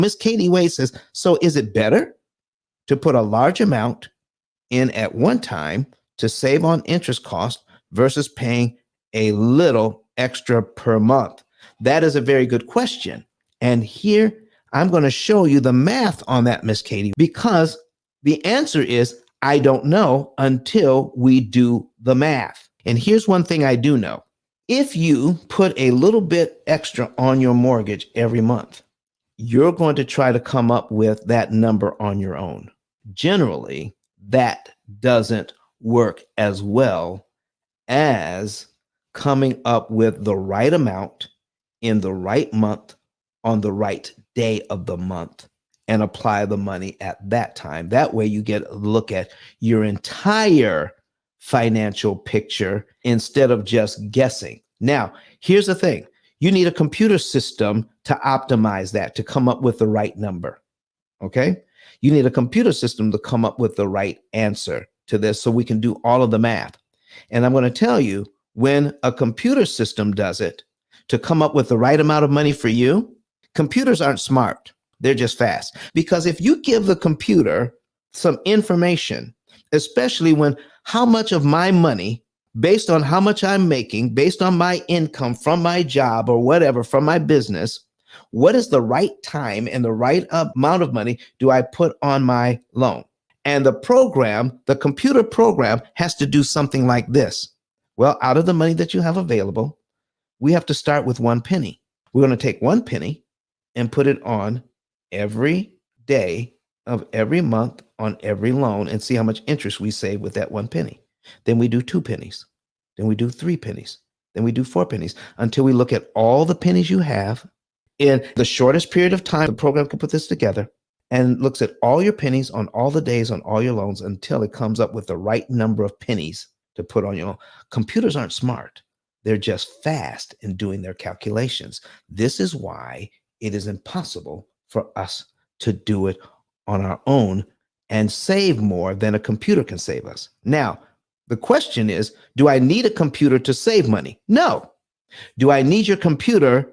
Miss Katie Wade says, so is it better to put a large amount in at one time to save on interest cost versus paying a little extra per month? That is a very good question. And here I'm going to show you the math on that, Miss Katie, because the answer is I don't know until we do the math. And here's one thing I do know. If you put a little bit extra on your mortgage every month, you're going to try to come up with that number on your own. Generally, that doesn't work as well as coming up with the right amount in the right month on the right day of the month and apply the money at that time. That way you get a look at your entire financial picture instead of just guessing. Now, here's the thing. You need a computer system to optimize that, to come up with the right number, okay? You need a computer system to come up with the right answer to this so we can do all of the math. And I'm going to tell you, when a computer system does it to come up with the right amount of money for you, computers aren't smart. They're just fast. Because if you give the computer some information, especially when how much of my money, based on how much I'm making, based on my income from my job or whatever, from my business, what is the right time and the right amount of money do I put on my loan? And the program, the computer program, has to do something like this. Well, out of the money that you have available, we have to start with 1 penny. We're going to take 1 penny and put it on every day of every month on every loan and see how much interest we save with that 1 penny. Then we do 2 pennies. Then we do 3 pennies. Then we do 4 pennies until we look at all the pennies you have in the shortest period of time. The program can put this together and looks at all your pennies on all the days on all your loans until it comes up with the right number of pennies to put on your loan. Computers aren't smart. They're just fast in doing their calculations. This is why it is impossible for us to do it on our own and save more than a computer can save us. Now, the question is, do I need a computer to save money? No. Do I need your computer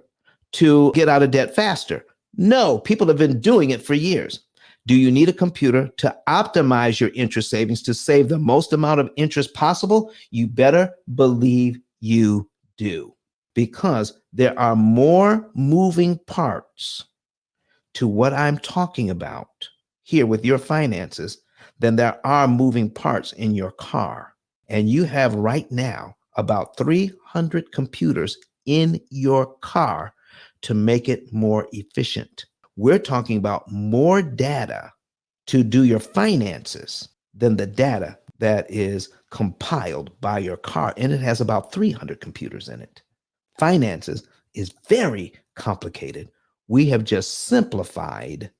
to get out of debt faster? No. People have been doing it for years. Do you need a computer to optimize your interest savings to save the most amount of interest possible? You better believe you do, because there are more moving parts to what I'm talking about here with your finances than there are moving parts in your car. And you have right now about 300 computers in your car to make it more efficient. We're talking about more data to do your finances than the data that is compiled by your car. And it has about 300 computers in it. Finances is very complicated. We have just simplified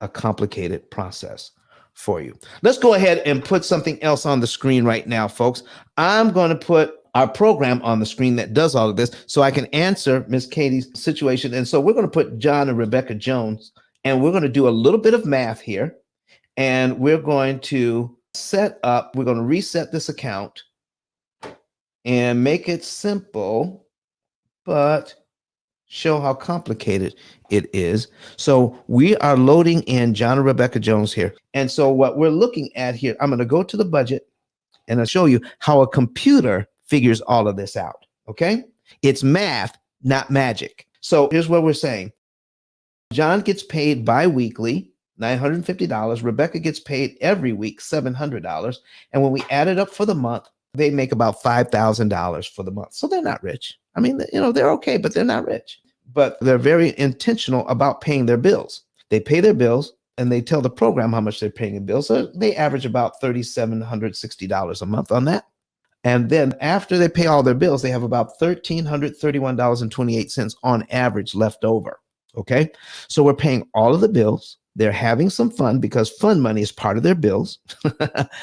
a complicated process for you. Let's go ahead and put something else on the screen right now, folks. I'm going to put our program on the screen that does all of this so I can answer Miss Katie's situation. And so we're going to put John and Rebecca Jones, and we're going to do a little bit of math here. And we're going to we're going to reset this account and make it simple, but show how complicated it is. So we are loading in John and Rebecca Jones here. And so what we're looking at here, I'm going to go to the budget and I'll show you how a computer figures all of this out. Okay. It's math, not magic. So here's what we're saying. John gets paid bi-weekly, $950. Rebecca gets paid every week, $700. And when we add it up for the month, they make about $5,000 for the month. So they're not rich. I mean, they're okay, but they're not rich. But they're very intentional about paying their bills. They pay their bills and they tell the program how much they're paying in bills. So they average about $3,760 a month on that. And then after they pay all their bills, they have about $1,331.28 on average left over. Okay. So we're paying all of the bills. They're having some fun because fun money is part of their bills.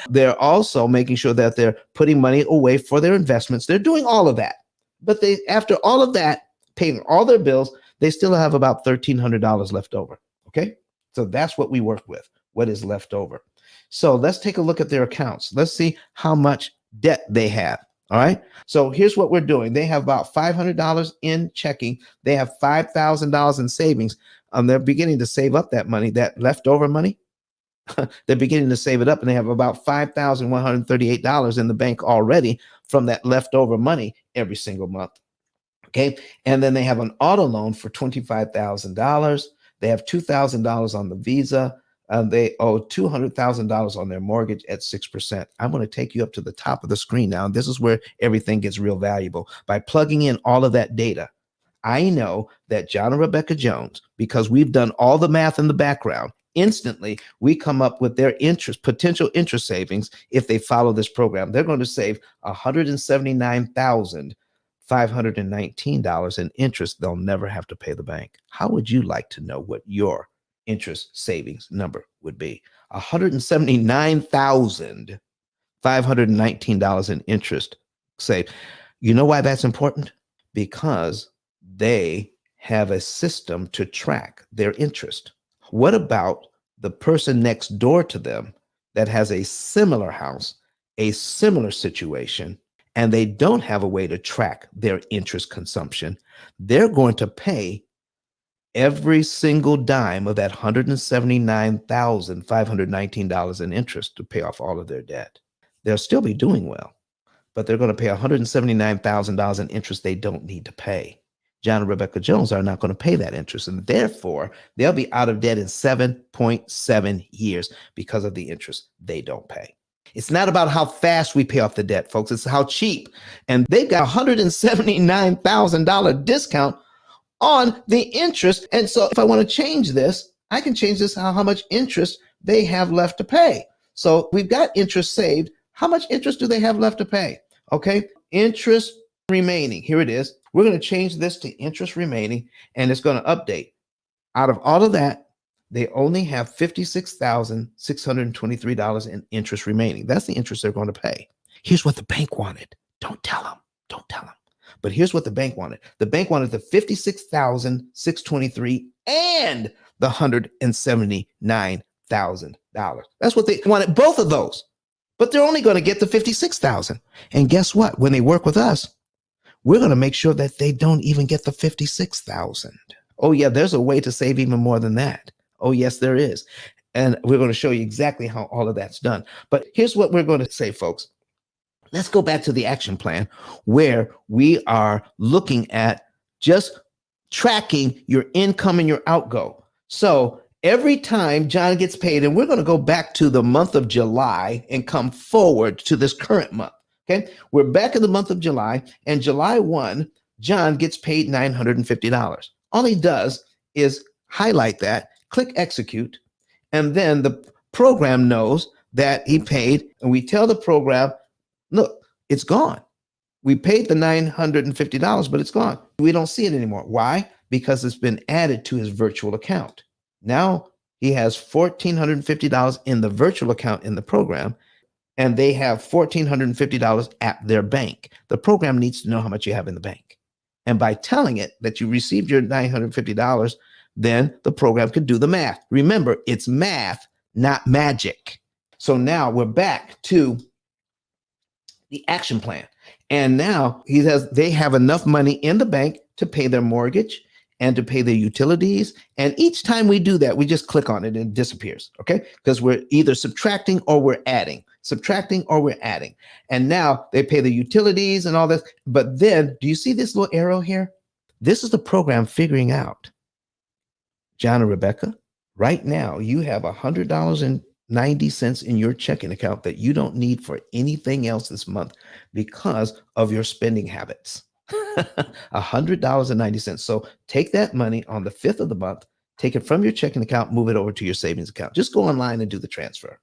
They're also making sure that they're putting money away for their investments. They're doing all of that. But after all of that, paying all their bills, they still have about $1,300 left over. Okay. So that's what we work with. What is left over? So let's take a look at their accounts. Let's see how much debt they have. All right. So here's what we're doing. They have about $500 in checking. They have $5,000 in savings. they're beginning to save up that money, that leftover money. They're beginning to save it up, and they have about $5,138 in the bank already from that leftover money every single month. Okay. And then they have an auto loan for $25,000. They have $2,000 on the Visa. They owe $200,000 on their mortgage at 6%. I'm going to take you up to the top of the screen now. This is where everything gets real valuable. By plugging in all of that data, I know that John and Rebecca Jones, because we've done all the math in the background, instantly we come up with their potential interest savings. If they follow this program, they're going to save $179,519 in interest they'll never have to pay the bank. How would you like to know what your interest savings number would be? $179,519 in interest saved. You know why that's important? Because they have a system to track their interest. What about the person next door to them that has a similar house, a similar situation, and they don't have a way to track their interest consumption? They're going to pay every single dime of that $179,519 in interest to pay off all of their debt. They'll still be doing well, but they're going to pay $179,000 in interest they don't need to pay. John and Rebecca Jones are not going to pay that interest, and therefore they'll be out of debt in 7.7 years because of the interest they don't pay. It's not about how fast we pay off the debt, folks. It's how cheap. And they've got a $179,000 discount on the interest. And so if I want to change this, I can change this how much interest they have left to pay. So we've got interest saved. How much interest do they have left to pay? Okay, interest remaining. Here it is. We're going to change this to interest remaining, and it's going to update. Out of all of that, they only have $56,623 in interest remaining. That's the interest they're going to pay. Here's what the bank wanted. Don't tell them. Don't tell them. But here's what the bank wanted. The bank wanted the $56,623 and the $179,000. That's what they wanted, both of those. But they're only going to get the $56,000. And guess what? When they work with us, we're going to make sure that they don't even get the $56,000. Oh yeah, there's a way to save even more than that. Oh yes, there is. And we're going to show you exactly how all of that's done. But here's what we're going to say, folks. Let's go back to the action plan where we are looking at just tracking your income and your outgo. So every time John gets paid, and we're going to go back to the month of July and come forward to this current month. Okay, we're back in the month of July, and July 1, John gets paid $950. All he does is highlight that, click execute, and then the program knows that he paid, and we tell the program, look, it's gone. We paid the $950, but it's gone. We don't see it anymore. Why? Because it's been added to his virtual account. Now he has $1,450 in the virtual account in the program, and they have $1,450 at their bank. The program needs to know how much you have in the bank. And by telling it that you received your $950, then the program can do the math. Remember, it's math, not magic. So now we're back to the action plan. And now they have enough money in the bank to pay their mortgage and to pay their utilities. And each time we do that, we just click on it and it disappears, okay? Because we're either subtracting or we're adding, And now they pay the utilities and all this. But then, do you see this little arrow here? This is the program figuring out, John and Rebecca, right now you have $100.90 in your checking account that you don't need for anything else this month because of your spending habits. $100.90. So take that money on the 5th of the month, take it from your checking account, move it over to your savings account. Just go online and do the transfer.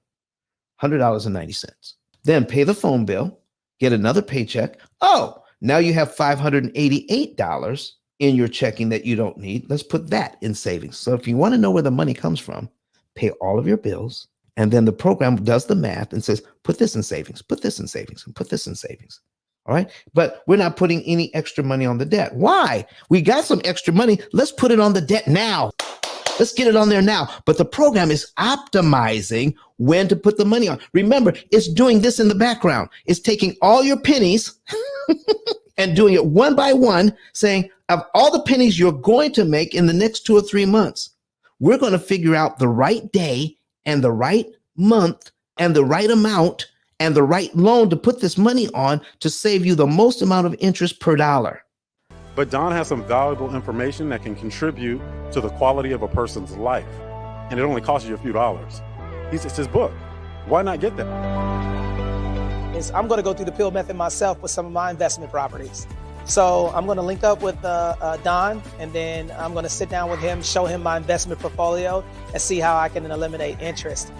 $100.90. Then pay the phone bill, get another paycheck. Oh, now you have $588 in your checking that you don't need. Let's put that in savings. So if you want to know where the money comes from, pay all of your bills. And then the program does the math and says, put this in savings, put this in savings, and put this in savings. All right. But we're not putting any extra money on the debt. Why? We got some extra money. Let's put it on the debt now. Let's get it on there now. But the program is optimizing when to put the money on. Remember, it's doing this in the background. It's taking all your pennies and doing it one by one, saying of all the pennies you're going to make in the next 2 or 3 months, We're going to figure out the right day and the right month and the right amount and the right loan to put this money on to save you the most amount of interest per dollar. But Don has some valuable information that can contribute to the quality of a person's life. And it only costs you a few dollars. It's his book. Why not get that? I'm going to go through the P.I.L.L method myself with some of my investment properties. So I'm going to link up with Don, and then I'm going to sit down with him, show him my investment portfolio, and see how I can eliminate interest.